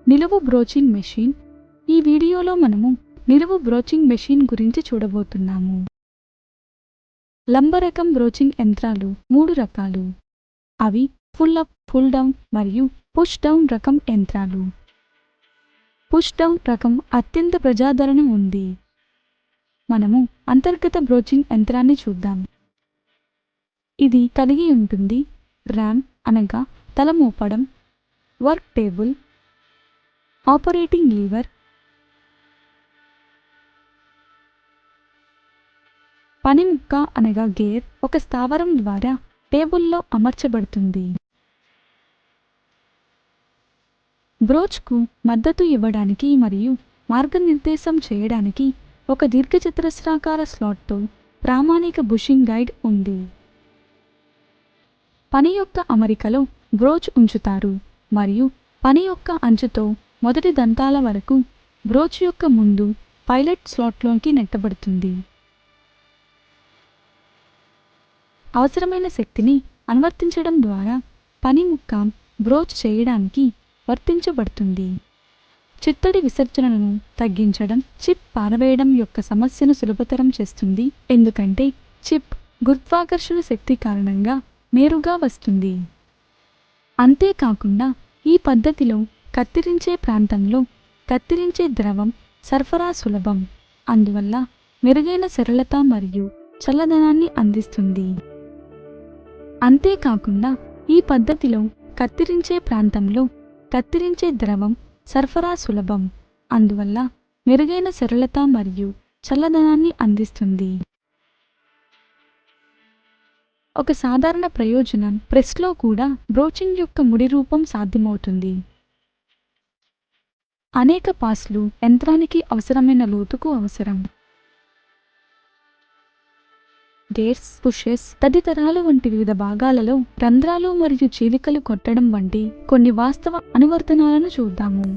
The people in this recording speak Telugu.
నిలువు బ్రోచింగ్ మెషిన్. ఈ వీడియోలో మనము నిలువు బ్రోచింగ్ మెషిన్ గురించి చూడబోతున్నాము. లంబ రకం బ్రోచింగ్ యంత్రాలు 3 రకాలు. అవి పుల్ అప్, పుల్ డౌన్ మరియు పుష్ డౌన్ రకం యంత్రాలు. పుష్ డౌన్ రకం అత్యంత ప్రజాదరణ ఉంది. మనము అంతర్గత బ్రోచింగ్ యంత్రాన్ని చూద్దాం. ఇది కలిగి ఉంటుంది ర్యామ్ అనగా తల మోపడం, వర్క్ టేబుల్, ఆపరేటింగ్ లీవర్, పని ముక్క అనగా గేర్ ఒక స్థావరం ద్వారా టేబుల్లో అమర్చబడుతుంది. బ్రోచ్కు మద్దతు ఇవ్వడానికి మరియు మార్గనిర్దేశం చేయడానికి ఒక దీర్ఘచతురస్రాకార స్లాట్తో ప్రామాణిక బుషింగ్ గైడ్ ఉంది. పని యొక్క అమరికలో బ్రోచ్ ఉంచుతారు మరియు పని యొక్క అంచుతో మొదటి దంతాల వరకు బ్రోచ్ యొక్క ముందు పైలట్ స్లాట్లోకి నెట్టబడుతుంది. అవసరమైన శక్తిని అనువర్తించడం ద్వారా పని ముక్క బ్రోచ్ చేయడానికి వర్తించబడుతుంది. చిత్తడి విసర్జనను తగ్గించడం చిప్ పారవేయడం యొక్క సమస్యను సులభతరం చేస్తుంది, ఎందుకంటే చిప్ గురుత్వాకర్షణ శక్తి కారణంగా నేరుగా వస్తుంది. అంతేకాకుండా ఈ పద్ధతిలో కత్తిరించే ప్రాంతంలో కత్తిరించే ద్రవం సరఫరా సులభం, అందువల్ల మెరుగైన సరళత మరియు చల్లదనాన్ని అందిస్తుంది. అంతేకాకుండా ఈ పద్ధతిలో కత్తిరించే ప్రాంతంలో కత్తిరించే ద్రవం సరఫరా సులభం, అందువల్ల మెరుగైన సరళత మరియు చల్లదనాన్ని అందిస్తుంది. ఒక సాధారణ ప్రయోజనం ప్రెస్లో కూడా బ్రోచింగ్ యొక్క ముడి రూపం సాధ్యమవుతుంది. అనేక పాస్లు యంత్రానికి అవసరమైన లోతుకు అవసరం. గేర్స్, పుషెస్ తదితరాలు వంటి వివిధ భాగాలలో రంధ్రాలు మరియు చీలికలు కొట్టడం వంటి కొన్ని వాస్తవ అనువర్తనాలను చూద్దాము.